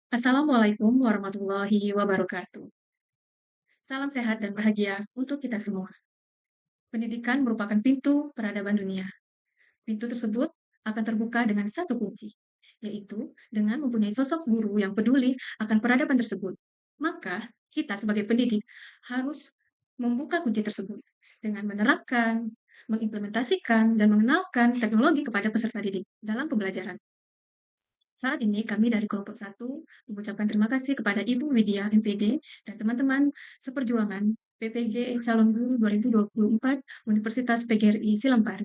Assalamualaikum warahmatullahi wabarakatuh. Salam sehat dan bahagia untuk kita semua. Pendidikan merupakan pintu peradaban dunia. Pintu tersebut akan terbuka dengan satu kunci, yaitu dengan mempunyai sosok guru yang peduli akan peradaban tersebut. Maka, kita sebagai pendidik harus membuka kunci tersebut dengan menerapkan, mengimplementasikan, dan mengenalkan teknologi kepada peserta didik dalam pembelajaran. Saat ini kami dari kelompok satu mengucapkan terima kasih kepada Ibu Widya MPD dan teman-teman seperjuangan PPG Calon Guru 2024 Universitas PGRI Silampari.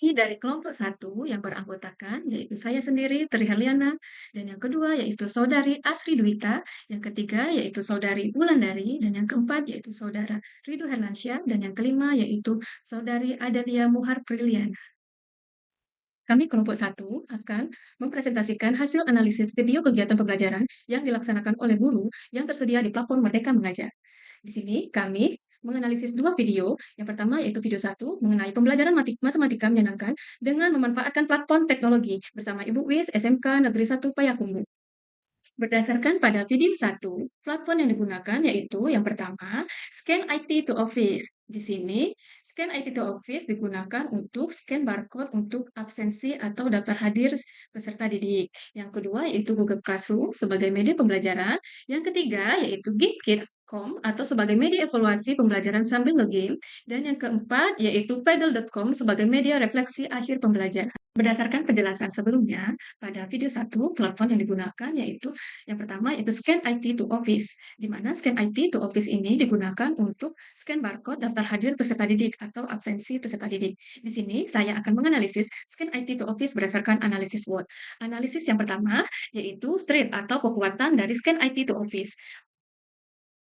Ini dari kelompok satu yang beranggotakan yaitu saya sendiri Tri Harliana, dan yang kedua yaitu Saudari Asri Dwita, yang ketiga yaitu Saudari Wulandari, dan yang keempat yaitu Saudara Ridu Herlansyah, dan yang kelima yaitu Saudari Adalia Muhar Priliana. Kami kelompok satu akan mempresentasikan hasil analisis video kegiatan pembelajaran yang dilaksanakan oleh guru yang tersedia di platform Merdeka Mengajar. Di sini kami menganalisis dua video. Yang pertama yaitu video satu mengenai pembelajaran matematika menyenangkan dengan memanfaatkan platform teknologi bersama Ibu Wis SMK Negeri 1 Payakumbuh. Berdasarkan pada video satu, platform yang digunakan yaitu yang pertama, Scan IT to Office. Di sini, Scan IT to Office digunakan untuk scan barcode untuk absensi atau daftar hadir peserta didik. Yang kedua yaitu Google Classroom sebagai media pembelajaran. Yang ketiga yaitu GameKit.com atau sebagai media evaluasi pembelajaran sambil ngegame. Dan yang keempat yaitu Paddle.com sebagai media refleksi akhir pembelajaran. Berdasarkan penjelasan sebelumnya, pada video satu, platform yang digunakan yaitu yang pertama yaitu Scan IT to Office, di mana Scan IT to Office ini digunakan untuk scan barcode daftar hadir peserta didik atau absensi peserta didik. Di sini saya akan menganalisis Scan IT to Office berdasarkan analisis SWOT. Analisis yang pertama yaitu strength atau kekuatan dari Scan IT to Office.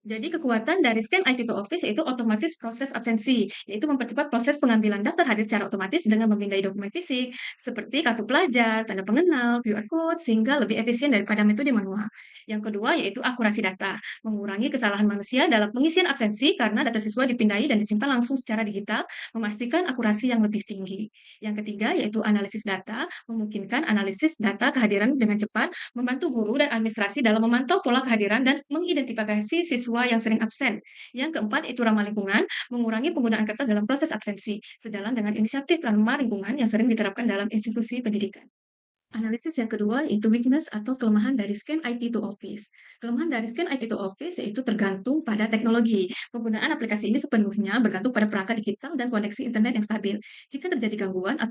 Jadi kekuatan dari Scan IT to Office yaitu otomatis proses absensi, yaitu mempercepat proses pengambilan daftar hadir secara otomatis dengan memindai dokumen fisik seperti kartu pelajar, tanda pengenal, QR code, sehingga lebih efisien daripada metode manual. Yang kedua yaitu akurasi data, mengurangi kesalahan manusia dalam pengisian absensi karena data siswa dipindai dan disimpan langsung secara digital, memastikan akurasi yang lebih tinggi. Yang ketiga yaitu analisis data, memungkinkan analisis data kehadiran dengan cepat, membantu guru dan administrasi dalam memantau pola kehadiran dan mengidentifikasi siswa yang sering absen. Yang keempat itu ramah lingkungan, mengurangi penggunaan kertas dalam proses absensi, sejalan dengan inisiatif ramah lingkungan yang sering diterapkan dalam institusi pendidikan. Analisis yang kedua itu weakness atau kelemahan dari Scan IT to Office. Kelemahan dari Scan IT to Office yaitu tergantung pada teknologi. Penggunaan aplikasi ini sepenuhnya bergantung pada perangkat digital dan koneksi internet yang stabil. Jika terjadi gangguan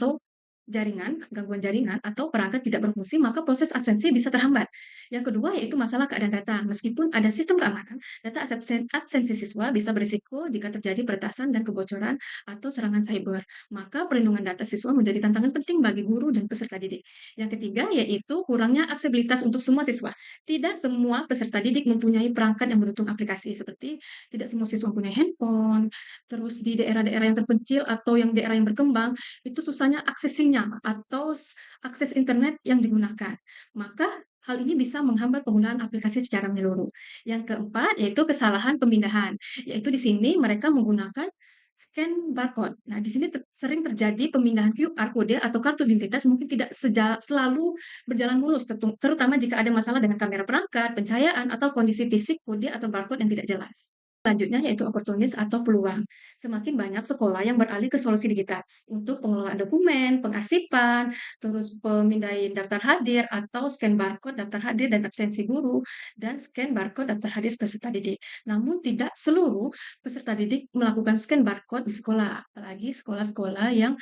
jaringan atau perangkat tidak berfungsi, maka proses absensi bisa terhambat. Yang kedua yaitu masalah keadaan data. Meskipun ada sistem keamanan, data absensi siswa bisa berisiko jika terjadi peretasan dan kebocoran atau serangan cyber. Maka perlindungan data siswa menjadi tantangan penting bagi guru dan peserta didik. Yang ketiga yaitu kurangnya aksesibilitas untuk semua siswa. Tidak semua peserta didik mempunyai perangkat yang mendukung aplikasi, seperti tidak semua siswa mempunyai handphone, terus di daerah-daerah yang terpencil atau yang daerah yang berkembang, itu susahnya akses sinyal atau akses internet yang digunakan. Maka hal ini bisa menghambat penggunaan aplikasi secara menyeluruh. Yang keempat yaitu kesalahan pemindahan, yaitu di sini mereka menggunakan scan barcode. Nah, di sini sering terjadi pemindahan QR kode atau kartu identitas mungkin tidak selalu berjalan mulus, terutama jika ada masalah dengan kamera perangkat, pencahayaan, atau kondisi fisik kode atau barcode yang tidak jelas. Selanjutnya yaitu oportunis atau peluang. Semakin banyak sekolah yang beralih ke solusi digital untuk pengelolaan dokumen, pengasipan, terus pemindaian daftar hadir atau scan barcode daftar hadir dan absensi guru, dan scan barcode daftar hadir peserta didik. Namun tidak seluruh peserta didik melakukan scan barcode di sekolah, apalagi sekolah-sekolah yang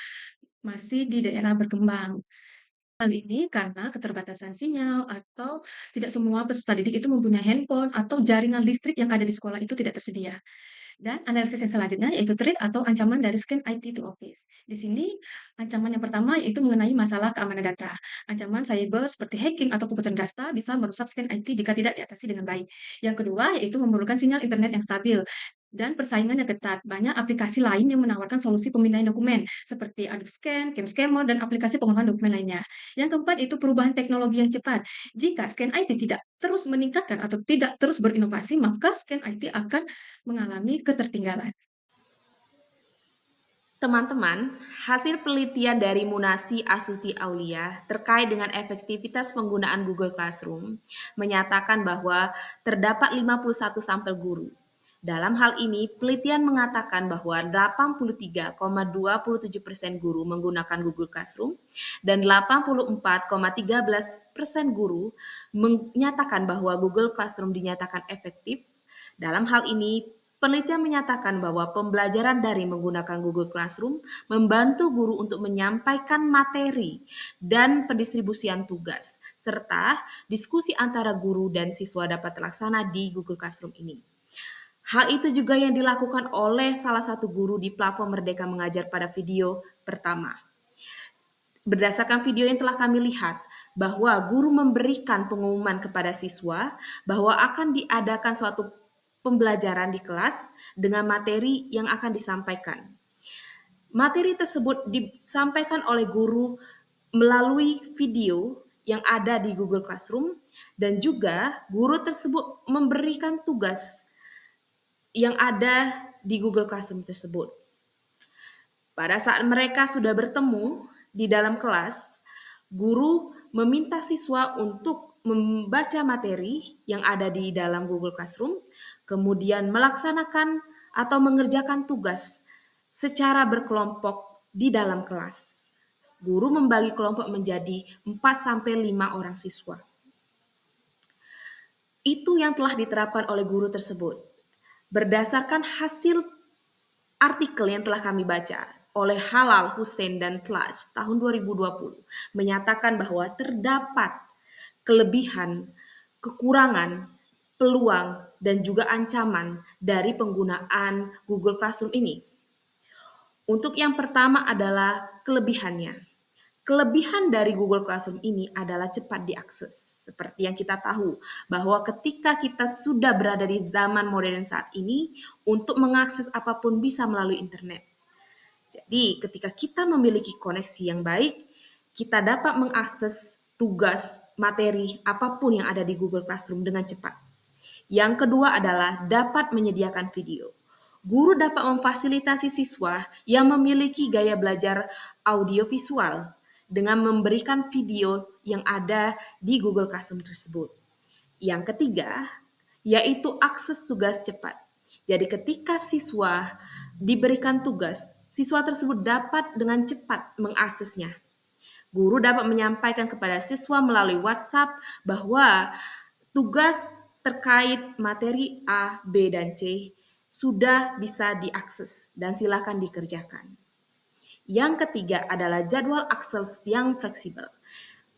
masih di daerah berkembang. Hal ini karena keterbatasan sinyal atau tidak semua peserta didik itu mempunyai handphone atau jaringan listrik yang ada di sekolah itu tidak tersedia. Dan analisis yang selanjutnya yaitu threat atau ancaman dari Scan IT to Office. Di sini ancaman yang pertama yaitu mengenai masalah keamanan data. Ancaman cyber seperti hacking atau kebocoran data bisa merusak Scan IT jika tidak diatasi dengan baik. Yang kedua yaitu memerlukan sinyal internet yang stabil dan persaingan yang ketat. Banyak aplikasi lain yang menawarkan solusi pemindaian dokumen seperti Adobe Scan, CamScammer, dan aplikasi pengolahan dokumen lainnya. Yang keempat itu perubahan teknologi yang cepat. Jika Scan IT tidak terus meningkatkan atau tidak terus berinovasi, maka Scan IT akan mengalami ketertinggalan. Teman-teman, hasil penelitian dari Munasi Astuti Aulia terkait dengan efektivitas penggunaan Google Classroom menyatakan bahwa terdapat 51 sampel guru. Dalam hal ini, penelitian mengatakan bahwa 83,27% guru menggunakan Google Classroom dan 84,13% guru menyatakan bahwa Google Classroom dinyatakan efektif. Dalam hal ini, penelitian menyatakan bahwa pembelajaran daring menggunakan Google Classroom membantu guru untuk menyampaikan materi dan pendistribusian tugas, serta diskusi antara guru dan siswa dapat terlaksana di Google Classroom ini. Hal itu juga yang dilakukan oleh salah satu guru di platform Merdeka Mengajar pada video pertama. Berdasarkan video yang telah kami lihat, bahwa guru memberikan pengumuman kepada siswa bahwa akan diadakan suatu pembelajaran di kelas dengan materi yang akan disampaikan. Materi tersebut disampaikan oleh guru melalui video yang ada di Google Classroom dan juga guru tersebut memberikan tugas yang ada di Google Classroom tersebut. Pada saat mereka sudah bertemu di dalam kelas, guru meminta siswa untuk membaca materi yang ada di dalam Google Classroom, kemudian melaksanakan atau mengerjakan tugas secara berkelompok di dalam kelas. Guru membagi kelompok menjadi 4-5 orang siswa. Itu yang telah diterapkan oleh guru tersebut. Berdasarkan hasil artikel yang telah kami baca oleh Halal, Hussein, dan Tlas tahun 2020 menyatakan bahwa terdapat kelebihan, kekurangan, peluang, dan juga ancaman dari penggunaan Google Classroom ini. Untuk yang pertama adalah kelebihannya. Kelebihan dari Google Classroom ini adalah cepat diakses. Seperti yang kita tahu, bahwa ketika kita sudah berada di zaman modern saat ini, untuk mengakses apapun bisa melalui internet. Jadi, ketika kita memiliki koneksi yang baik, kita dapat mengakses tugas, materi, apapun yang ada di Google Classroom dengan cepat. Yang kedua adalah dapat menyediakan video. Guru dapat memfasilitasi siswa yang memiliki gaya belajar audiovisual dengan memberikan video yang ada di Google Classroom tersebut. Yang ketiga, yaitu akses tugas cepat. Jadi ketika siswa diberikan tugas, siswa tersebut dapat dengan cepat mengaksesnya. Guru dapat menyampaikan kepada siswa melalui WhatsApp bahwa tugas terkait materi A, B, dan C sudah bisa diakses dan silakan dikerjakan. Yang ketiga adalah jadwal akses yang fleksibel.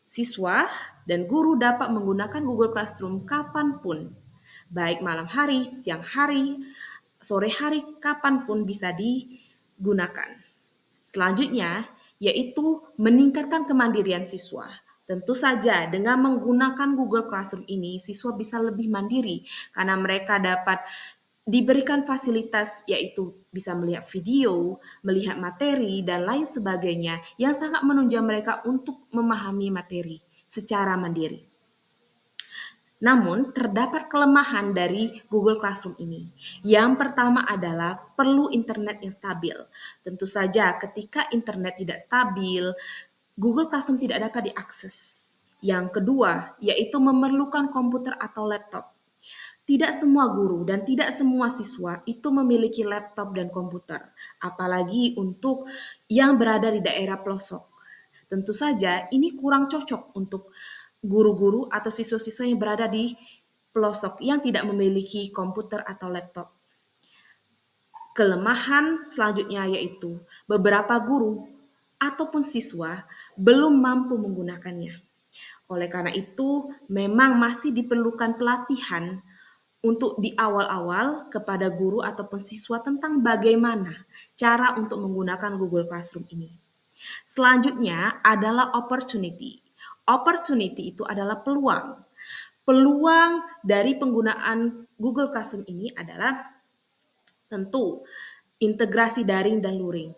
Siswa dan guru dapat menggunakan Google Classroom kapanpun, baik malam hari, siang hari, sore hari, kapanpun bisa digunakan. Selanjutnya, yaitu meningkatkan kemandirian siswa. Tentu saja dengan menggunakan Google Classroom ini, siswa bisa lebih mandiri karena mereka dapat diberikan fasilitas yaitu bisa melihat video, melihat materi, dan lain sebagainya yang sangat menunjang mereka untuk memahami materi secara mandiri. Namun, terdapat kelemahan dari Google Classroom ini. Yang pertama adalah perlu internet yang stabil. Tentu saja ketika internet tidak stabil, Google Classroom tidak dapat diakses. Yang kedua, yaitu memerlukan komputer atau laptop. Tidak semua guru dan tidak semua siswa itu memiliki laptop dan komputer, apalagi untuk yang berada di daerah pelosok. Tentu saja ini kurang cocok untuk guru-guru atau siswa-siswa yang berada di pelosok yang tidak memiliki komputer atau laptop. Kelemahan selanjutnya yaitu beberapa guru ataupun siswa belum mampu menggunakannya. Oleh karena itu, memang masih diperlukan pelatihan untuk di awal-awal kepada guru ataupun siswa tentang bagaimana cara untuk menggunakan Google Classroom ini. Selanjutnya adalah opportunity. Opportunity itu adalah peluang. Peluang dari penggunaan Google Classroom ini adalah tentu integrasi daring dan luring.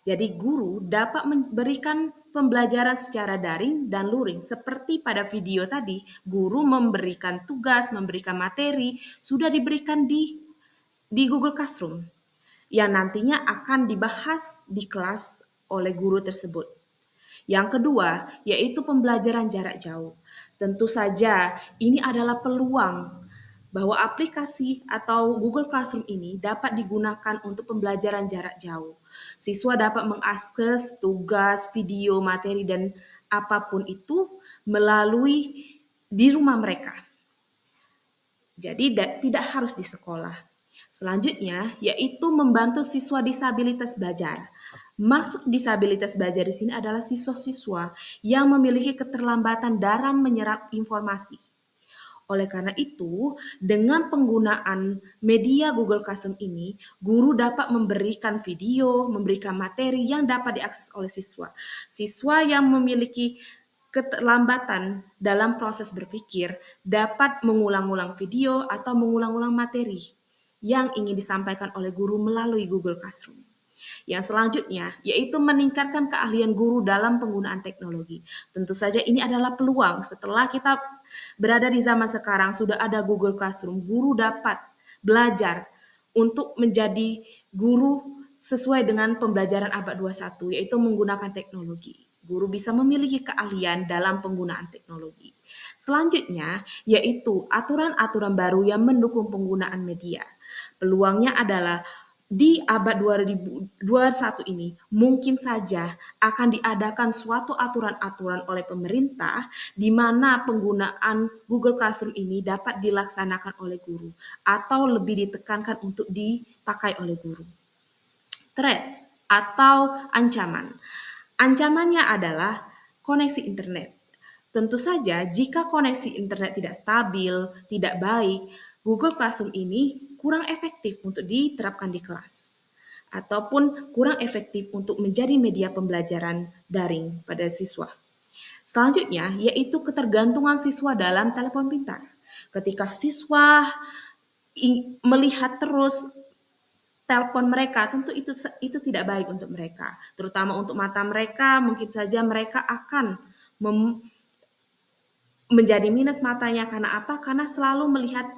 Jadi guru dapat memberikan pembelajaran secara daring dan luring. Seperti pada video tadi, guru memberikan tugas, memberikan materi, sudah diberikan di Google Classroom. yang nantinya akan dibahas di kelas oleh guru tersebut. Yang kedua, yaitu pembelajaran jarak jauh. Tentu saja ini adalah peluang bahwa aplikasi atau Google Classroom ini dapat digunakan untuk pembelajaran jarak jauh. Siswa dapat mengakses tugas, video, materi, dan apapun itu melalui di rumah mereka. Jadi tidak harus di sekolah. Selanjutnya yaitu membantu siswa disabilitas belajar. Masuk disabilitas belajar di sini adalah siswa-siswa yang memiliki keterlambatan dalam menyerap informasi. Oleh karena itu, dengan penggunaan media Google Classroom ini, guru dapat memberikan video, memberikan materi yang dapat diakses oleh siswa. Siswa yang memiliki keterlambatan dalam proses berpikir dapat mengulang-ulang video atau mengulang-ulang materi yang ingin disampaikan oleh guru melalui Google Classroom. Yang selanjutnya yaitu meningkatkan keahlian guru dalam penggunaan teknologi. Tentu saja ini adalah peluang setelah kita berada di zaman sekarang sudah ada Google Classroom, guru dapat belajar untuk menjadi guru sesuai dengan pembelajaran abad 21 yaitu menggunakan teknologi. Guru bisa memiliki keahlian dalam penggunaan teknologi. Selanjutnya yaitu aturan-aturan baru yang mendukung penggunaan media. Peluangnya adalah di abad 2021 ini mungkin saja akan diadakan suatu aturan-aturan oleh pemerintah di mana penggunaan Google Classroom ini dapat dilaksanakan oleh guru atau lebih ditekankan untuk dipakai oleh guru. Threats atau ancaman. Ancamannya adalah koneksi internet. Tentu saja jika koneksi internet tidak stabil, tidak baik, Google Classroom ini kurang efektif untuk diterapkan di kelas ataupun kurang efektif untuk menjadi media pembelajaran daring pada siswa. Selanjutnya yaitu ketergantungan siswa dalam telepon pintar. Ketika siswa melihat terus telepon mereka, tentu itu tidak baik untuk mereka, terutama untuk mata mereka. Mungkin saja mereka akan menjadi minus matanya. Karena apa? Karena selalu melihat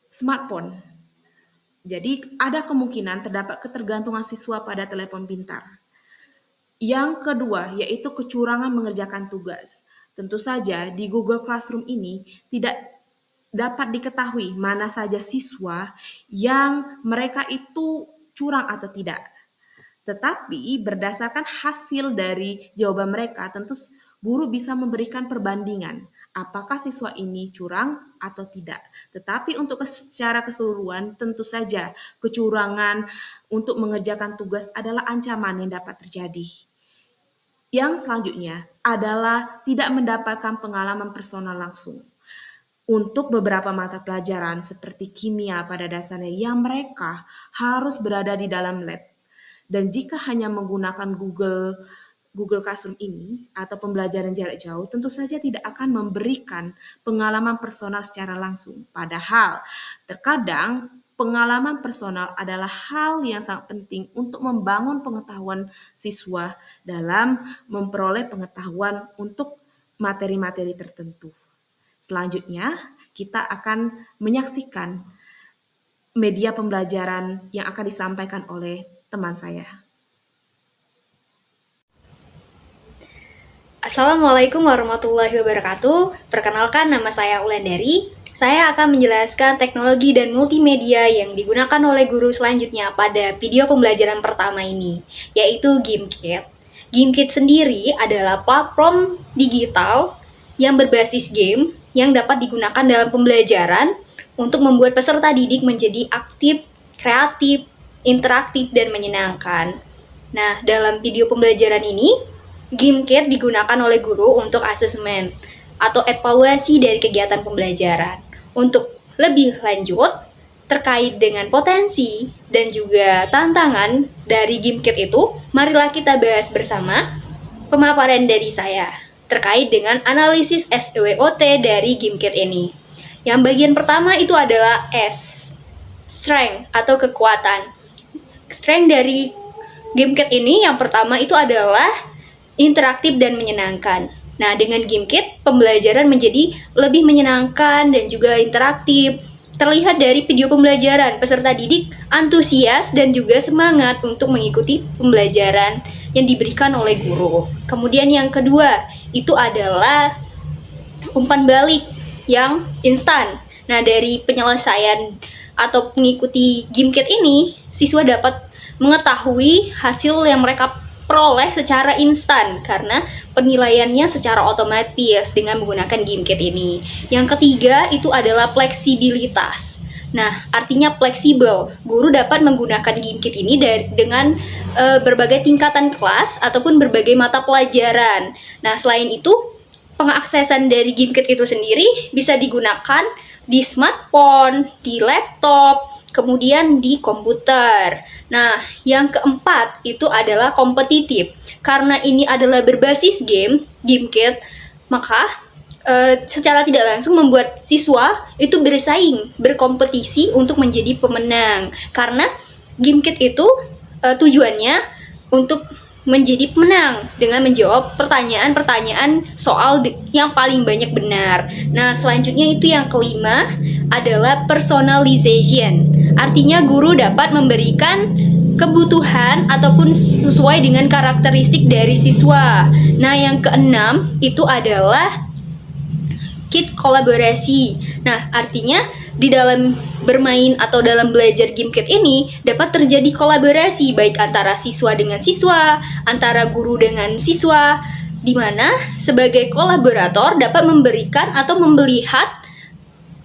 smartphone. Jadi ada kemungkinan terdapat ketergantungan siswa pada telepon pintar. Yang kedua yaitu kecurangan mengerjakan tugas. Tentu saja di Google Classroom ini tidak dapat diketahui mana saja siswa yang mereka itu curang atau tidak. Tetapi berdasarkan hasil dari jawaban mereka, tentu guru bisa memberikan perbandingan apakah siswa ini curang atau tidak. Tetapi untuk secara keseluruhan tentu saja kecurangan untuk mengerjakan tugas adalah ancaman yang dapat terjadi. Yang selanjutnya adalah tidak mendapatkan pengalaman personal langsung. Untuk beberapa mata pelajaran seperti kimia pada dasarnya yang mereka harus berada di dalam lab. Dan jika hanya menggunakan Google Classroom ini atau pembelajaran jarak jauh, tentu saja tidak akan memberikan pengalaman personal secara langsung. Padahal terkadang pengalaman personal adalah hal yang sangat penting untuk membangun pengetahuan siswa dalam memperoleh pengetahuan untuk materi-materi tertentu. Selanjutnya, kita akan menyaksikan media pembelajaran yang akan disampaikan oleh teman saya. Assalamualaikum warahmatullahi wabarakatuh. Perkenalkan, nama saya Ulandari. Saya akan menjelaskan teknologi dan multimedia yang digunakan oleh guru selanjutnya pada video pembelajaran pertama ini, yaitu GameKit. GameKit sendiri adalah platform digital yang berbasis game yang dapat digunakan dalam pembelajaran untuk membuat peserta didik menjadi aktif, kreatif, interaktif, dan menyenangkan. Nah, dalam video pembelajaran ini, GameKit digunakan oleh guru untuk asesmen atau evaluasi dari kegiatan pembelajaran. Untuk lebih lanjut, terkait dengan potensi dan juga tantangan dari GameKit itu, marilah kita bahas bersama pemaparan dari saya terkait dengan analisis SWOT dari GameKit ini. Yang bagian pertama itu adalah S, strength atau kekuatan. Strength dari GameKit ini yang pertama itu adalah interaktif dan menyenangkan. Nah, dengan GameKit, pembelajaran menjadi lebih menyenangkan dan juga interaktif. Terlihat dari video pembelajaran, peserta didik antusias dan juga semangat untuk mengikuti pembelajaran yang diberikan oleh guru. Kemudian yang kedua, itu adalah umpan balik yang instan. Nah, dari penyelesaian atau mengikuti GameKit ini, siswa dapat mengetahui hasil yang mereka peroleh secara instan karena penilaiannya secara otomatis dengan menggunakan GameKit ini. Yang ketiga itu adalah fleksibilitas. Nah, artinya fleksibel. Guru dapat menggunakan GameKit ini dengan berbagai tingkatan kelas ataupun berbagai mata pelajaran. Nah, selain itu, pengaksesan dari GameKit itu sendiri bisa digunakan di smartphone, di laptop, kemudian di komputer. Nah, yang keempat itu adalah kompetitif. Karena ini adalah berbasis GameKit, maka secara tidak langsung membuat siswa itu bersaing, berkompetisi untuk menjadi pemenang. Karena GameKit itu tujuannya untuk menjadi pemenang dengan menjawab pertanyaan-pertanyaan soal yang paling banyak benar. Nah, selanjutnya itu yang kelima adalah personalization. Artinya guru dapat memberikan kebutuhan ataupun sesuai dengan karakteristik dari siswa. Nah, yang keenam itu adalah kit kolaborasi. Nah, artinya di dalam bermain atau dalam belajar GameKit ini dapat terjadi kolaborasi baik antara siswa dengan siswa, antara guru dengan siswa, di mana sebagai kolaborator dapat memberikan atau melihat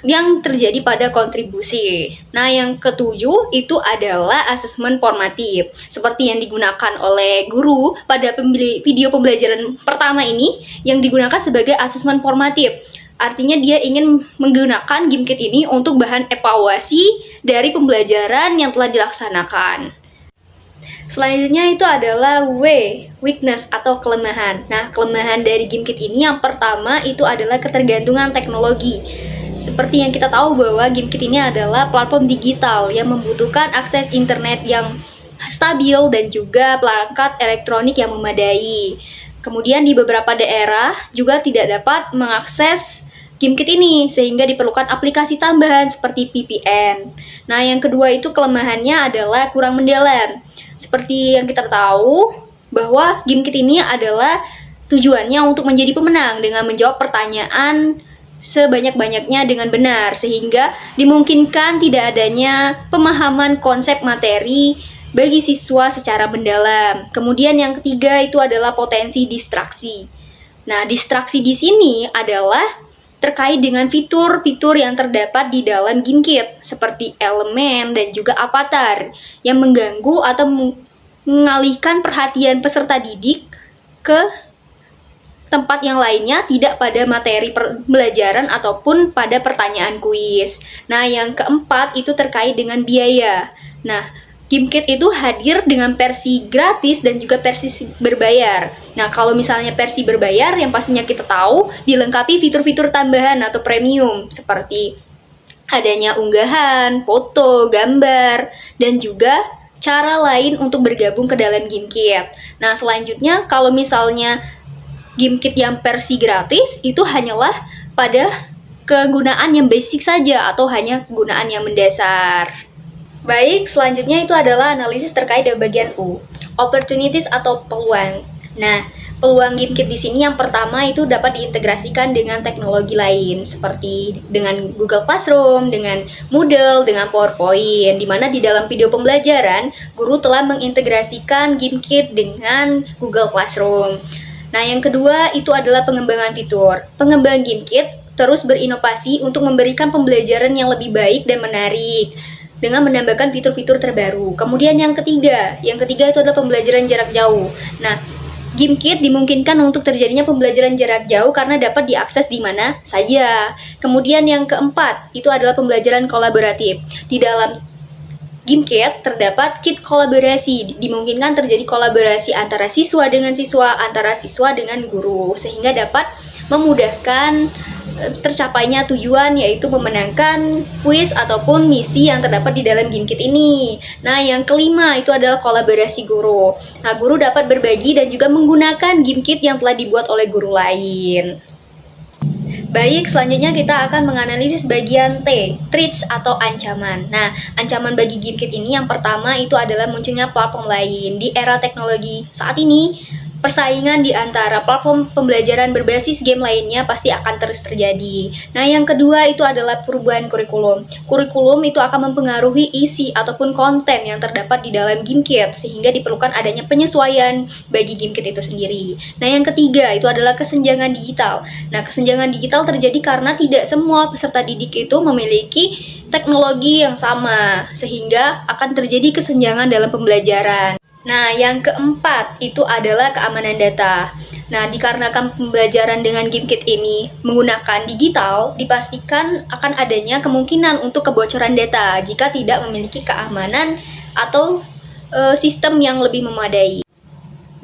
yang terjadi pada kontribusi. Nah, yang ketujuh itu adalah asesmen formatif. Seperti yang digunakan oleh guru pada video pembelajaran pertama ini yang digunakan sebagai asesmen formatif. Artinya dia ingin menggunakan GameKit ini untuk bahan evaluasi dari pembelajaran yang telah dilaksanakan. Selanjutnya itu adalah weakness atau kelemahan. Nah, kelemahan dari GameKit ini yang pertama itu adalah ketergantungan teknologi. Seperti yang kita tahu bahwa GameKit ini adalah platform digital yang membutuhkan akses internet yang stabil dan juga perangkat elektronik yang memadai. Kemudian di beberapa daerah juga tidak dapat mengakses GameKit ini sehingga diperlukan aplikasi tambahan seperti VPN. Nah, yang kedua itu kelemahannya adalah kurang mendalam. Seperti yang kita tahu bahwa GameKit ini adalah tujuannya untuk menjadi pemenang dengan menjawab pertanyaan sebanyak-banyaknya dengan benar sehingga dimungkinkan tidak adanya pemahaman konsep materi bagi siswa secara mendalam. Kemudian yang ketiga itu adalah potensi distraksi. Nah, distraksi di sini adalah terkait dengan fitur-fitur yang terdapat di dalam GameKit seperti elemen dan juga avatar yang mengganggu atau mengalihkan perhatian peserta didik ke tempat yang lainnya, tidak pada materi pembelajaran ataupun pada pertanyaan kuis. Nah, yang keempat itu terkait dengan biaya. Nah, GameKit itu hadir dengan versi gratis dan juga versi berbayar. Nah, kalau misalnya versi berbayar, yang pastinya kita tahu dilengkapi fitur-fitur tambahan atau premium seperti adanya unggahan, foto, gambar, dan juga cara lain untuk bergabung ke dalam GameKit. Nah, selanjutnya kalau misalnya GameKit yang versi gratis itu hanyalah pada kegunaan yang basic saja atau hanya kegunaan yang mendasar. Baik, selanjutnya itu adalah analisis terkait dengan bagian U, opportunities atau peluang. Nah, peluang GameKit di sini yang pertama itu dapat diintegrasikan dengan teknologi lain seperti dengan Google Classroom, dengan Moodle, dengan PowerPoint, di mana di dalam video pembelajaran guru telah mengintegrasikan GameKit dengan Google Classroom. Nah, yang kedua itu adalah pengembangan fitur. Pengembangan GameKit terus berinovasi untuk memberikan pembelajaran yang lebih baik dan menarik dengan menambahkan fitur-fitur terbaru. Kemudian yang ketiga itu adalah pembelajaran jarak jauh. Nah, GameKit dimungkinkan untuk terjadinya pembelajaran jarak jauh karena dapat diakses di mana saja. Kemudian yang keempat itu adalah pembelajaran kolaboratif. Di dalam GameKit terdapat kit kolaborasi, dimungkinkan terjadi kolaborasi antara siswa dengan siswa, antara siswa dengan guru, sehingga dapat memudahkan tercapainya tujuan, yaitu memenangkan kuis ataupun misi yang terdapat di dalam GameKit ini. Nah, yang kelima itu adalah kolaborasi guru. Nah, guru dapat berbagi dan juga menggunakan GameKit yang telah dibuat oleh guru lain. Baik, selanjutnya kita akan menganalisis bagian T, threats atau ancaman. Nah, ancaman bagi GameKit ini yang pertama itu adalah munculnya platform lain. Di era teknologi saat ini, persaingan di antara platform pembelajaran berbasis game lainnya pasti akan terus terjadi. Nah, yang kedua itu adalah perubahan kurikulum. Kurikulum itu akan mempengaruhi isi ataupun konten yang terdapat di dalam GameKit, sehingga diperlukan adanya penyesuaian bagi GameKit itu sendiri. Nah, yang ketiga itu adalah kesenjangan digital. Nah, kesenjangan digital terjadi karena tidak semua peserta didik itu memiliki teknologi yang sama, sehingga akan terjadi kesenjangan dalam pembelajaran. Nah, yang keempat itu adalah keamanan data. Nah, dikarenakan pembelajaran dengan GameKit ini menggunakan digital, dipastikan akan adanya kemungkinan untuk kebocoran data jika tidak memiliki keamanan atau sistem yang lebih memadai.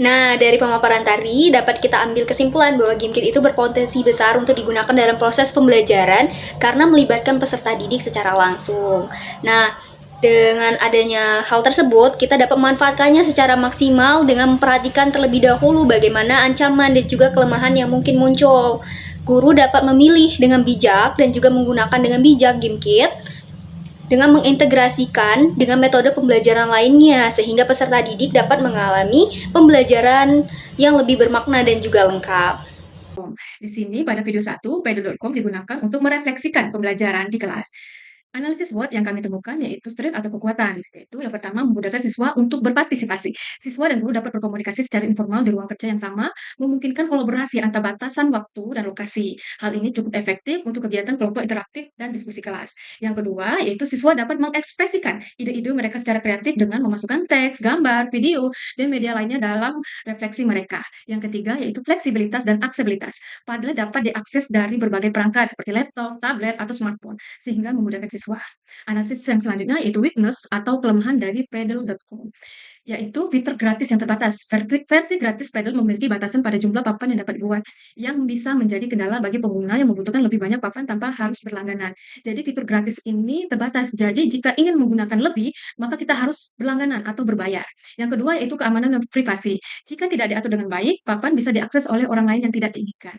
Nah, dari pemaparan tadi dapat kita ambil kesimpulan bahwa GameKit itu berpotensi besar untuk digunakan dalam proses pembelajaran karena melibatkan peserta didik secara langsung. Nah, dengan adanya hal tersebut, kita dapat memanfaatkannya secara maksimal dengan memperhatikan terlebih dahulu bagaimana ancaman dan juga kelemahan yang mungkin muncul. Guru dapat memilih dengan bijak dan juga menggunakan dengan bijak GameKit dengan mengintegrasikan dengan metode pembelajaran lainnya, sehingga peserta didik dapat mengalami pembelajaran yang lebih bermakna dan juga lengkap. Di sini pada video 1, Pedo.com digunakan untuk merefleksikan pembelajaran di kelas. Analisis SWOT yang kami temukan yaitu strength atau kekuatan, yaitu yang pertama memudahkan siswa untuk berpartisipasi. Siswa dan guru dapat berkomunikasi secara informal di ruang kerja yang sama, memungkinkan kolaborasi antar batasan waktu dan lokasi. Hal ini cukup efektif untuk kegiatan kelompok interaktif dan diskusi kelas. Yang kedua, yaitu siswa dapat mengekspresikan ide-ide mereka secara kreatif dengan memasukkan teks, gambar, video, dan media lainnya dalam refleksi mereka. Yang ketiga, yaitu fleksibilitas dan aksesibilitas. Padahal dapat diakses dari berbagai perangkat seperti laptop, tablet, atau smartphone, sehingga memudahkan siswa. Analisis yang selanjutnya yaitu weakness atau kelemahan dari Paddle.com, yaitu fitur gratis yang terbatas. Versi gratis Paddle memiliki batasan pada jumlah papan yang dapat dibuat, yang bisa menjadi kendala bagi pengguna yang membutuhkan lebih banyak papan tanpa harus berlangganan. Jadi fitur gratis ini terbatas. Jadi jika ingin menggunakan lebih, maka kita harus berlangganan atau berbayar. Yang kedua yaitu keamanan dan privasi. Jika tidak diatur dengan baik, papan bisa diakses oleh orang lain yang tidak diinginkan.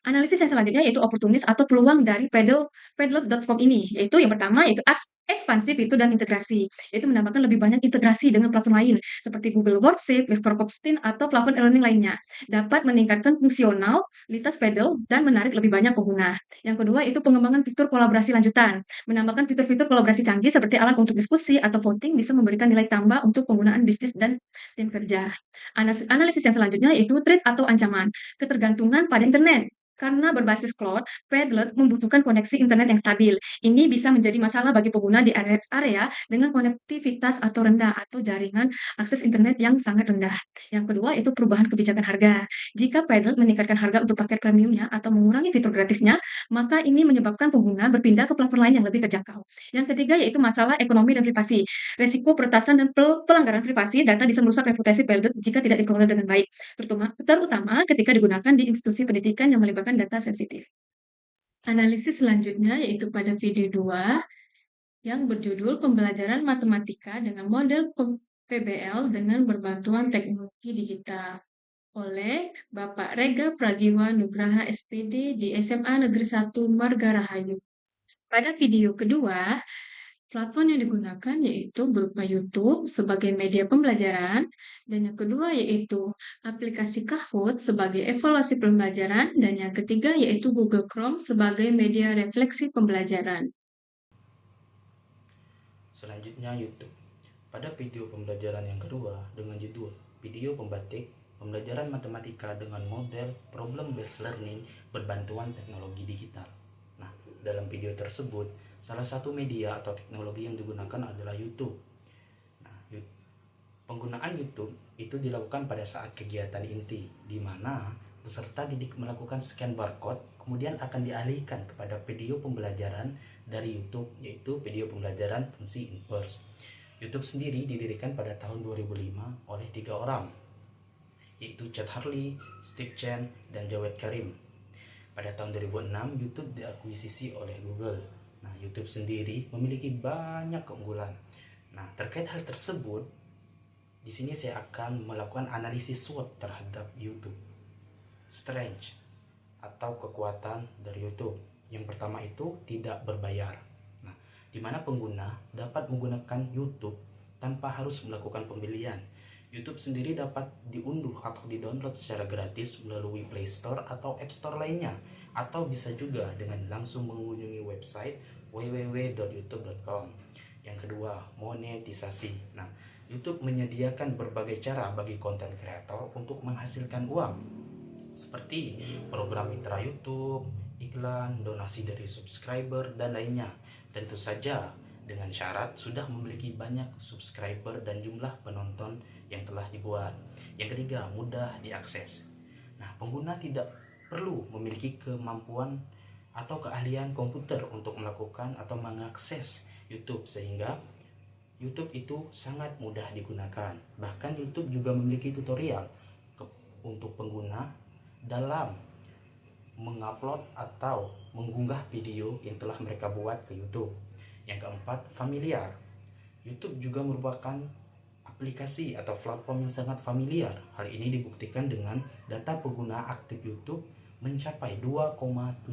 Analisis yang selanjutnya yaitu oportunis atau peluang dari Padlet.com ini, yaitu yang pertama yaitu ekspansi fitur dan integrasi, yaitu menambahkan lebih banyak integrasi dengan platform lain seperti Google Worksheet, Microsoft atau platform e-learning lainnya. Dapat meningkatkan fungsionalitas Paddle dan menarik lebih banyak pengguna. Yang kedua itu pengembangan fitur kolaborasi lanjutan. Menambahkan fitur-fitur kolaborasi canggih seperti alat untuk diskusi atau voting bisa memberikan nilai tambah untuk penggunaan bisnis dan tim kerja. Analisis yang selanjutnya yaitu threat atau ancaman, ketergantungan pada internet. Karena berbasis cloud, Padlet membutuhkan koneksi internet yang stabil. Ini bisa menjadi masalah bagi pengguna di area dengan konektivitas atau rendah atau jaringan akses internet yang sangat rendah. Yang kedua itu perubahan kebijakan harga. Jika Padlet meningkatkan harga untuk paket premiumnya atau mengurangi fitur gratisnya, maka ini menyebabkan pengguna berpindah ke platform lain yang lebih terjangkau. Yang ketiga yaitu masalah ekonomi dan privasi. Resiko peretasan dan pelanggaran privasi, data bisa merusak reputasi Padlet jika tidak dikelola dengan baik, terutama ketika digunakan di institusi pendidikan yang melibatkan data sensitif. Analisis selanjutnya yaitu pada video 2 yang berjudul Pembelajaran Matematika dengan Model PBL dengan Berbantuan Teknologi Digital oleh Bapak Rega Pragiwa Nugraha SPD di SMA Negeri 1 Marga Rahayu. Pada video kedua, platform yang digunakan yaitu berupa YouTube sebagai media pembelajaran, dan yang kedua yaitu aplikasi Kahoot sebagai evaluasi pembelajaran, dan yang ketiga yaitu Google Chrome sebagai media refleksi pembelajaran. Selanjutnya YouTube. Pada video pembelajaran yang kedua dengan judul Video Pembatik, Pembelajaran Matematika dengan Model Problem Based Learning Berbantuan Teknologi Digital. Nah, dalam video tersebut, salah satu media atau teknologi yang digunakan adalah YouTube. Nah, penggunaan YouTube itu dilakukan pada saat kegiatan inti, di mana peserta didik melakukan scan barcode, kemudian akan dialihkan kepada video pembelajaran dari YouTube, yaitu video pembelajaran fungsi inverse. YouTube sendiri didirikan pada tahun 2005 oleh 3 orang, yaitu Chad Hurley, Steve Chen, dan Jawed Karim. Pada tahun 2006, YouTube diakuisisi oleh Google. Nah, YouTube sendiri memiliki banyak keunggulan. Nah, terkait hal tersebut, di sini saya akan melakukan analisis SWOT terhadap YouTube. Strength. atau kekuatan dari YouTube. Yang pertama itu tidak berbayar. Nah, di mana pengguna dapat menggunakan YouTube tanpa harus melakukan pembelian. YouTube sendiri dapat diunduh atau didownload secara gratis melalui Play Store atau App Store lainnya, atau bisa juga dengan langsung mengunjungi website www.youtube.com. Yang kedua, monetisasi. Nah, YouTube menyediakan berbagai cara bagi konten kreator untuk menghasilkan uang, seperti program mitra YouTube, iklan, donasi dari subscriber, dan lainnya. Tentu saja dengan syarat sudah memiliki banyak subscriber dan jumlah penonton yang telah dibuat. Yang ketiga, mudah diakses. Nah, pengguna tidak perlu memiliki kemampuan atau keahlian komputer untuk melakukan atau mengakses YouTube, sehingga YouTube itu sangat mudah digunakan. Bahkan YouTube juga memiliki tutorial untuk pengguna dalam mengupload atau mengunggah video yang telah mereka buat ke YouTube. Yang keempat, familiar. YouTube juga merupakan aplikasi atau platform yang sangat familiar. Hal ini dibuktikan dengan data pengguna aktif YouTube mencapai 2,74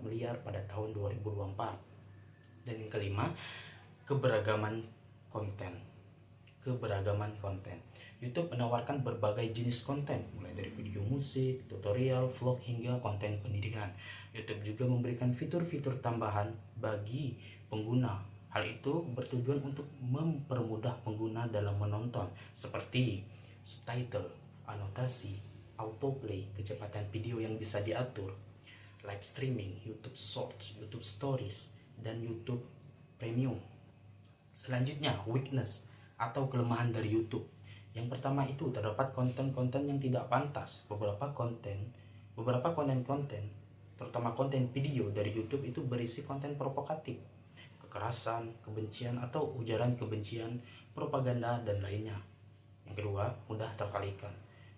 miliar pada tahun 2024. Dan yang kelima, keberagaman konten. YouTube menawarkan berbagai jenis konten, mulai dari video musik, tutorial, vlog, hingga konten pendidikan. YouTube juga memberikan fitur-fitur tambahan bagi pengguna. Hal itu bertujuan untuk mempermudah pengguna dalam menonton, seperti subtitle, anotasi, autoplay, kecepatan video yang bisa diatur, live streaming, YouTube Shorts, YouTube Stories, dan YouTube Premium. Selanjutnya, weakness atau kelemahan dari YouTube. Yang pertama itu terdapat konten-konten yang tidak pantas. Beberapa konten, terutama konten video dari YouTube itu berisi konten provokatif, kekerasan, kebencian atau ujaran kebencian, propaganda, dan lainnya. Yang kedua, mudah teralihkan.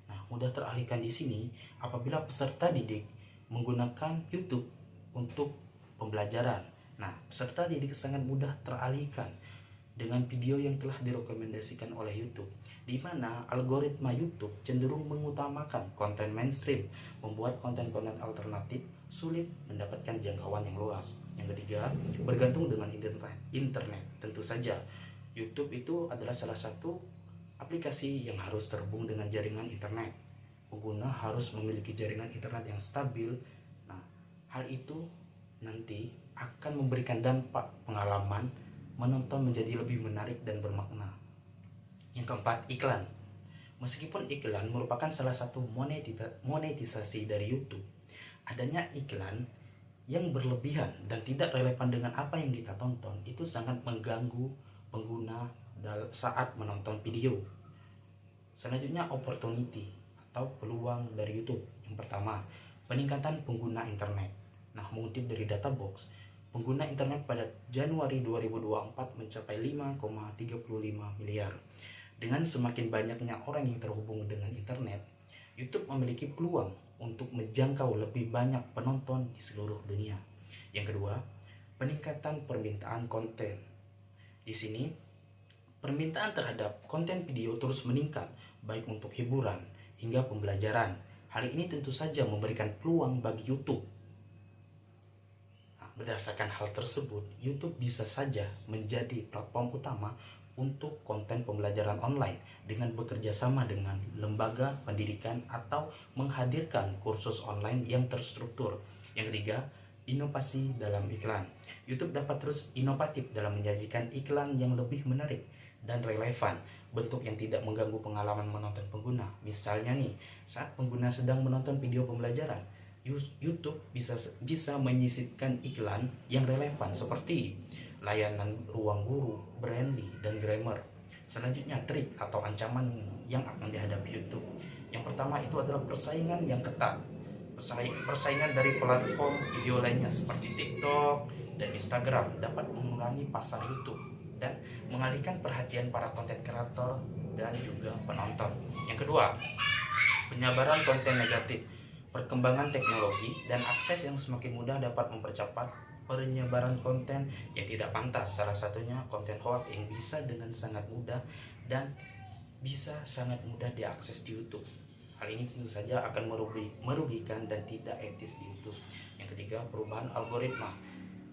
Nah, mudah teralihkan di sini apabila peserta didik menggunakan YouTube untuk pembelajaran. Nah, peserta didik sangat mudah teralihkan dengan video yang telah direkomendasikan oleh YouTube, di mana algoritma YouTube cenderung mengutamakan konten mainstream, membuat konten-konten alternatif sulit mendapatkan jangkauan yang luas. Yang ketiga, bergantung dengan internet. Tentu saja, YouTube itu adalah salah satu aplikasi yang harus terhubung dengan jaringan internet. Pengguna harus memiliki jaringan internet yang stabil. Nah, hal itu nanti akan memberikan dampak pengalaman menonton menjadi lebih menarik dan bermakna. Yang keempat, iklan. Meskipun iklan merupakan salah satu monetisasi dari YouTube, adanya iklan yang berlebihan dan tidak relevan dengan apa yang kita tonton itu sangat mengganggu pengguna saat menonton video. Selanjutnya, opportunity atau peluang dari YouTube. Yang pertama, peningkatan pengguna internet. Nah, mengutip dari Databox, pengguna internet pada Januari 2024 mencapai 5,35 miliar. Dengan semakin banyaknya orang yang terhubung dengan internet, YouTube memiliki peluang untuk menjangkau lebih banyak penonton di seluruh dunia. Yang kedua, peningkatan permintaan konten. Di sini, permintaan terhadap konten video terus meningkat, baik untuk hiburan hingga pembelajaran. Hal ini tentu saja memberikan peluang bagi YouTube. Berdasarkan hal tersebut, YouTube bisa saja menjadi platform utama untuk konten pembelajaran online dengan bekerja sama dengan lembaga pendidikan atau menghadirkan kursus online yang terstruktur. Yang ketiga, inovasi dalam iklan. YouTube dapat terus inovatif dalam menyajikan iklan yang lebih menarik dan relevan, bentuk yang tidak mengganggu pengalaman menonton pengguna. Misalnya nih, saat pengguna sedang menonton video pembelajaran, YouTube bisa menyisipkan iklan yang relevan seperti layanan ruang guru, Brandly, dan Grammar. Selanjutnya, trik atau ancaman yang akan dihadapi YouTube. Yang pertama itu adalah persaingan yang ketat. Persaingan dari platform video lainnya seperti TikTok dan Instagram dapat mengurangi pasar YouTube dan mengalihkan perhatian para konten kreator dan juga penonton. Yang kedua, penyebaran konten negatif. Perkembangan teknologi dan akses yang semakin mudah dapat mempercepat penyebaran konten yang tidak pantas. Salah satunya konten hoax yang bisa dengan sangat mudah dan bisa sangat mudah diakses di YouTube. Hal ini tentu saja akan merugikan dan tidak etis di YouTube. Yang ketiga, perubahan algoritma.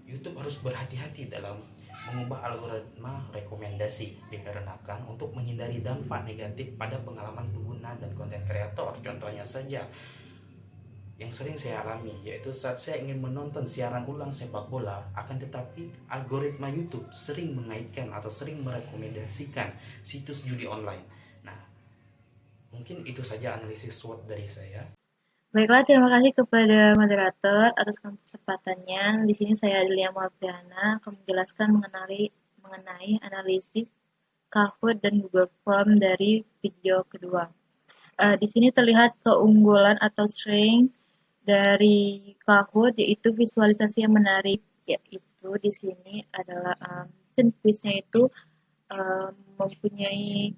YouTube harus berhati-hati dalam mengubah algoritma rekomendasi dikarenakan untuk menghindari dampak negatif pada pengalaman pengguna dan konten kreator. Contohnya saja yang sering saya alami, yaitu saat saya ingin menonton siaran ulang sepak bola, akan tetapi algoritma YouTube sering mengaitkan atau sering merekomendasikan situs judi online. Nah, mungkin itu saja analisis SWOT dari saya. Baiklah, terima kasih kepada moderator atas kesempatannya. Di sini saya Adelia Muafiana akan menjelaskan mengenai analisis Kahoot dan Google Form dari video kedua. Di sini terlihat keunggulan atau strength dari Kahoot, yaitu visualisasi yang menarik, yaitu di sini adalah quiz-nya itu mempunyai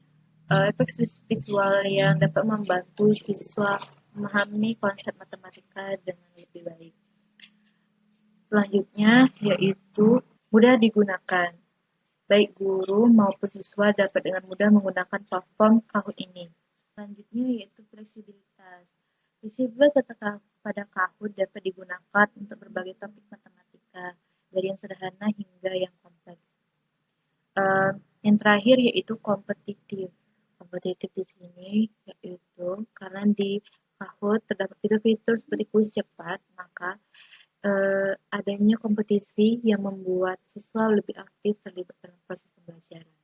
efek visual yang dapat membantu siswa memahami konsep matematika dengan lebih baik. Selanjutnya yaitu mudah digunakan. Baik guru maupun siswa dapat dengan mudah menggunakan platform Kahoot ini. Selanjutnya yaitu fleksibilitas. Fleksibel pada Kahoot dapat digunakan untuk berbagai topik matematika, dari yang sederhana hingga yang kompleks. Yang terakhir yaitu kompetitif. Kompetitif di sini yaitu karena di Kahoot terdapat fitur-fitur seperti kuis cepat, maka adanya kompetisi yang membuat siswa lebih aktif terlibat dalam proses pembelajaran.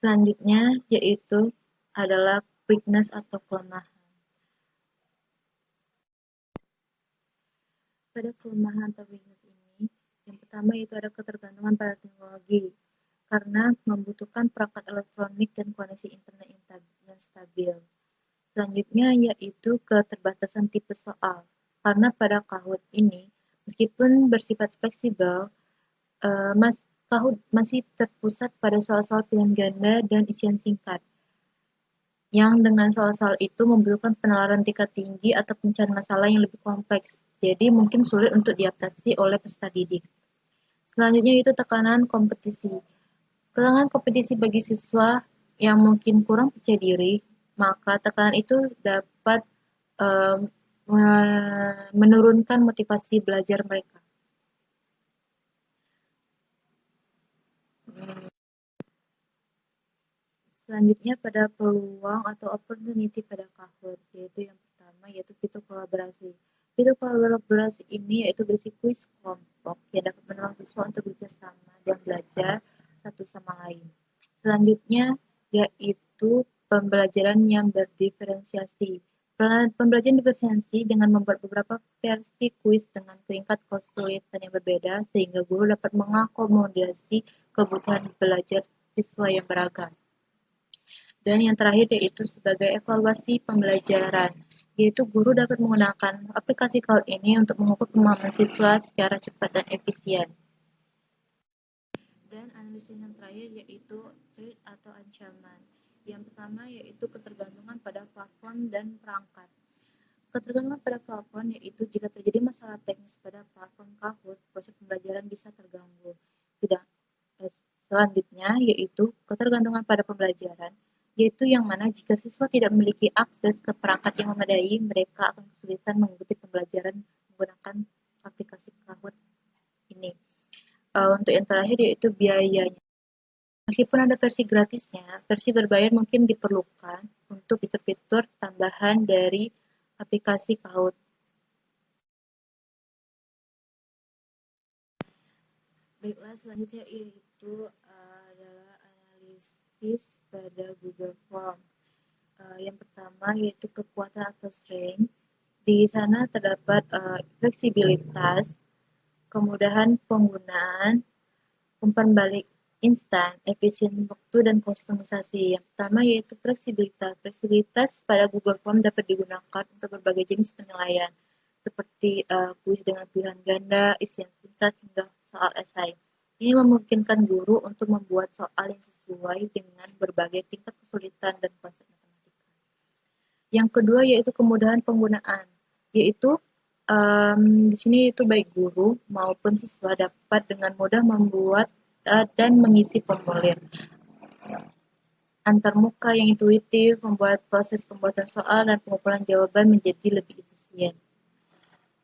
Selanjutnya yaitu adalah weakness atau kelemahan. Pada kelemahan atau weakness ini, yang pertama yaitu ada ketergantungan pada teknologi, karena membutuhkan perangkat elektronik dan koneksi internet yang stabil. Selanjutnya yaitu keterbatasan tipe soal, karena pada Kahoot ini, meskipun bersifat fleksibel, Kahoot masih terpusat pada soal-soal pilihan ganda dan isian singkat, yang dengan soal-soal itu membutuhkan penalaran tingkat tinggi atau pencarian masalah yang lebih kompleks, jadi mungkin sulit untuk diatasi oleh peserta didik. Selanjutnya itu tekanan kompetisi. Tekanan kompetisi bagi siswa yang mungkin kurang percaya diri, maka tekanan itu dapat menurunkan motivasi belajar mereka. Selanjutnya pada peluang atau opportunity pada Kahoot, yaitu yang pertama yaitu fitur kolaborasi. Fitur kolaborasi ini yaitu berisi kuis kelompok yang dapat menolong siswa untuk bekerja sama dan belajar satu sama lain. Selanjutnya yaitu pembelajaran yang berdiferensiasi. Pembelajaran diferensiasi dengan membuat beberapa versi kuis dengan tingkat kesulitan yang berbeda sehingga guru dapat mengakomodasi kebutuhan belajar siswa yang beragam. Dan yang terakhir yaitu sebagai evaluasi pembelajaran, yaitu guru dapat menggunakan aplikasi Kahoot ini untuk mengukur pemahaman siswa secara cepat dan efisien. Dan analisis yang terakhir yaitu threat atau ancaman. Yang pertama yaitu ketergantungan pada platform dan perangkat. Ketergantungan pada platform yaitu jika terjadi masalah teknis pada platform Kahoot, proses pembelajaran bisa terganggu. Selanjutnya yaitu ketergantungan pada pembelajaran, yaitu yang mana jika siswa tidak memiliki akses ke perangkat yang memadai, mereka akan kesulitan mengikuti pembelajaran menggunakan aplikasi Kahoot ini. Untuk yang terakhir yaitu biayanya. Meskipun ada versi gratisnya, versi berbayar mungkin diperlukan untuk fitur-fitur tambahan dari aplikasi Kahoot. Baiklah, selanjutnya yaitu adalah analisis pada Google Form. Yang pertama yaitu kekuatan atau strength. Di sana terdapat fleksibilitas, kemudahan penggunaan, umpan balik instan, efisien waktu, dan kustomisasi. Yang pertama yaitu fleksibilitas. Fleksibilitas pada Google Form dapat digunakan untuk berbagai jenis penilaian, seperti kuis dengan pilihan ganda, isian singkat, hingga soal esai. Ini memungkinkan guru untuk membuat soal yang sesuai dengan berbagai tingkat kesulitan dan konsep matematika. Yang kedua yaitu kemudahan penggunaan, yaitu di sini itu baik guru maupun siswa dapat dengan mudah membuat dan mengisi formulir. antarmuka yang intuitif, membuat proses pembuatan soal dan pengumpulan jawaban menjadi lebih efisien.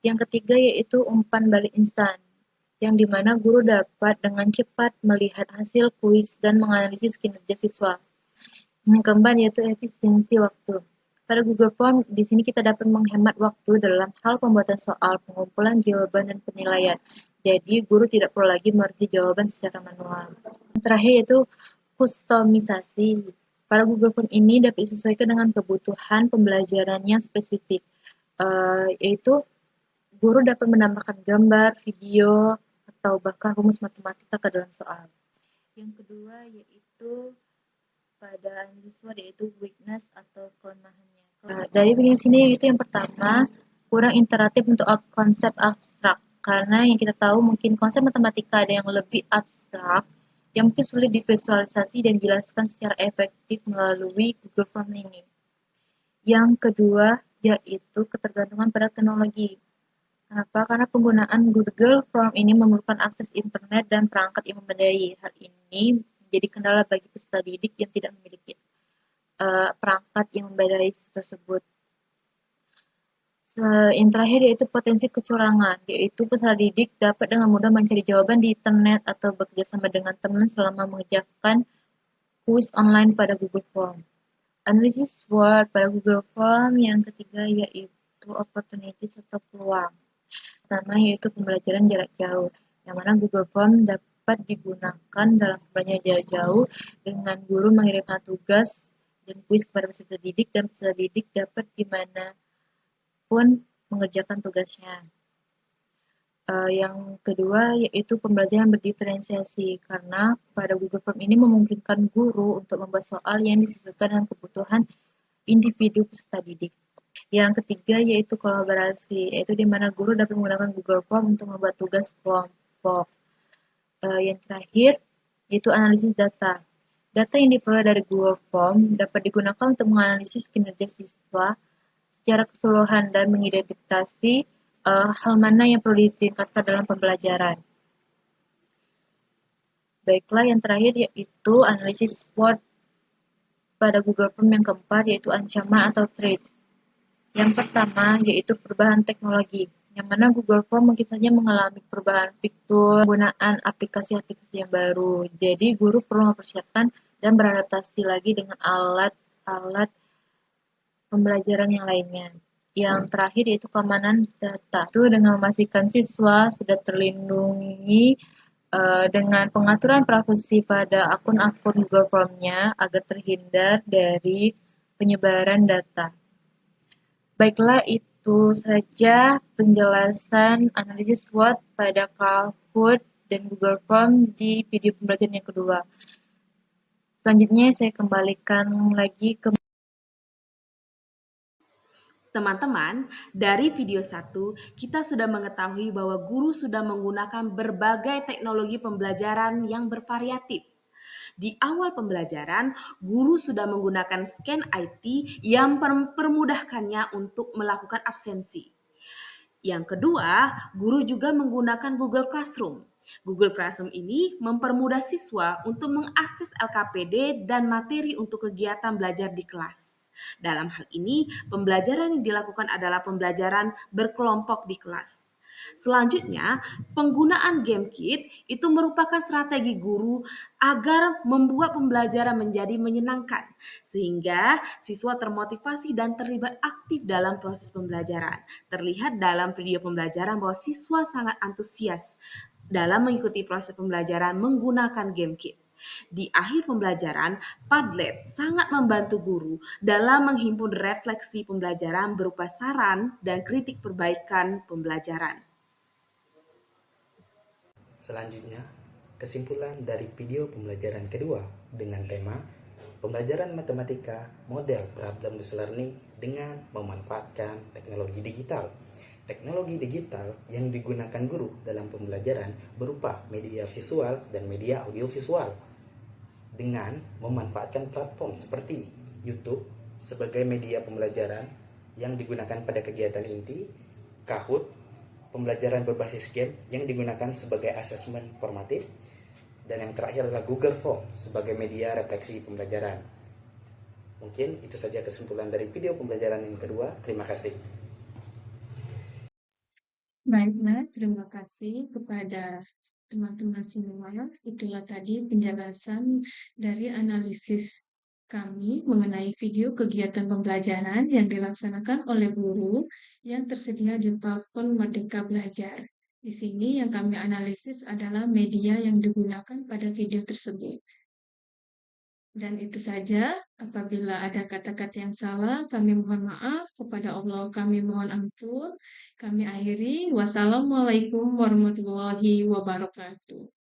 Yang ketiga yaitu umpan balik instan, yang dimana guru dapat dengan cepat melihat hasil kuis dan menganalisis kinerja siswa. Yang keempat yaitu efisiensi waktu. Pada Google Form, di sini kita dapat menghemat waktu dalam hal pembuatan soal, pengumpulan jawaban, dan penilaian. Jadi, guru tidak perlu lagi mereview jawaban secara manual. Yang terakhir yaitu kustomisasi. Pada Google Form ini dapat disesuaikan dengan kebutuhan pembelajarannya spesifik, yaitu guru dapat menambahkan gambar, video, atau bahkan rumus matematika ke dalam soal. Yang kedua yaitu pada siswa yaitu weakness atau kelemahannya. Dari video sini itu yang pertama, kurang interaktif untuk konsep abstrak. Karena yang kita tahu mungkin konsep matematika ada yang lebih abstrak, yang mungkin sulit divisualisasi dan dijelaskan secara efektif melalui Google Form ini. Yang kedua yaitu ketergantungan pada teknologi. Kenapa? Karena penggunaan Google Form ini memerlukan akses internet dan perangkat yang memadai. Hal ini menjadi kendala bagi peserta didik yang tidak memiliki perangkat yang memadai tersebut. Yang terakhir yaitu potensi kecurangan, yaitu peserta didik dapat dengan mudah mencari jawaban di internet atau bekerjasama dengan teman selama mengerjakan kuis online pada Google Form. Analisis SWOT pada Google Form yang ketiga yaitu opportunities atau peluang. Pertama yaitu pembelajaran jarak jauh, yang mana Google Form dapat digunakan dalam pembelajaran jarak jauh dengan guru mengirimkan tugas dan kuis kepada peserta didik, dan peserta didik dapat dimanapun mengerjakan tugasnya. Yang kedua yaitu pembelajaran berdiferensiasi, karena pada Google Form ini memungkinkan guru untuk membuat soal yang disesuaikan dengan kebutuhan individu peserta didik. Yang ketiga yaitu kolaborasi, yaitu di mana guru dapat menggunakan Google Form untuk membuat tugas kelompok. Yang terakhir yaitu analisis data. Data yang diperoleh dari Google Form dapat digunakan untuk menganalisis kinerja siswa secara keseluruhan dan mengidentifikasi hal mana yang perlu ditingkatkan dalam pembelajaran. Baiklah, yang terakhir yaitu analisis SWOT pada Google Form yang keempat yaitu ancaman atau threat. Yang pertama yaitu perubahan teknologi, yang mana Google Form mungkin saja mengalami perubahan fitur, penggunaan aplikasi-aplikasi yang baru. Jadi guru perlu mempersiapkan dan beradaptasi lagi dengan alat-alat pembelajaran yang lainnya. Yang terakhir yaitu keamanan data. Itu dengan memastikan siswa sudah terlindungi dengan pengaturan privasi pada akun-akun Google Form-nya agar terhindar dari penyebaran data. Baiklah, itu saja penjelasan analisis SWOT pada Kahoot dan Google Form di video pembelajaran yang kedua. Selanjutnya saya kembalikan lagi ke Teman-teman, dari video 1, kita sudah mengetahui bahwa guru sudah menggunakan berbagai teknologi pembelajaran yang bervariatif. Di awal pembelajaran, guru sudah menggunakan scan IT yang mempermudahkannya untuk melakukan absensi. Yang kedua, guru juga menggunakan Google Classroom. Google Classroom ini mempermudah siswa untuk mengakses LKPD dan materi untuk kegiatan belajar di kelas. Dalam hal ini, pembelajaran yang dilakukan adalah pembelajaran berkelompok di kelas. Selanjutnya, penggunaan GameKit itu merupakan strategi guru agar membuat pembelajaran menjadi menyenangkan, sehingga siswa termotivasi dan terlibat aktif dalam proses pembelajaran. Terlihat dalam video pembelajaran bahwa siswa sangat antusias dalam mengikuti proses pembelajaran menggunakan GameKit. Di akhir pembelajaran, Padlet sangat membantu guru dalam menghimpun refleksi pembelajaran berupa saran dan kritik perbaikan pembelajaran. Selanjutnya, kesimpulan dari video pembelajaran kedua dengan tema pembelajaran matematika model problem-based learning dengan memanfaatkan teknologi digital. Teknologi digital yang digunakan guru dalam pembelajaran berupa media visual dan media audiovisual dengan memanfaatkan platform seperti YouTube sebagai media pembelajaran yang digunakan pada kegiatan inti, Kahoot, pembelajaran berbasis game yang digunakan sebagai asesmen formatif, dan yang terakhir adalah Google Form sebagai media refleksi pembelajaran. Mungkin itu saja kesimpulan dari video pembelajaran yang kedua. Terima kasih. Baiklah, terima kasih kepada teman-teman semua. Itulah tadi penjelasan dari analisis kami mengenai video kegiatan pembelajaran yang dilaksanakan oleh guru yang tersedia di platform Merdeka Belajar. Di sini yang kami analisis adalah media yang digunakan pada video tersebut. Dan itu saja, apabila ada kata-kata yang salah, kami mohon maaf, kepada Allah kami mohon ampun. Kami akhiri, wassalamualaikum warahmatullahi wabarakatuh.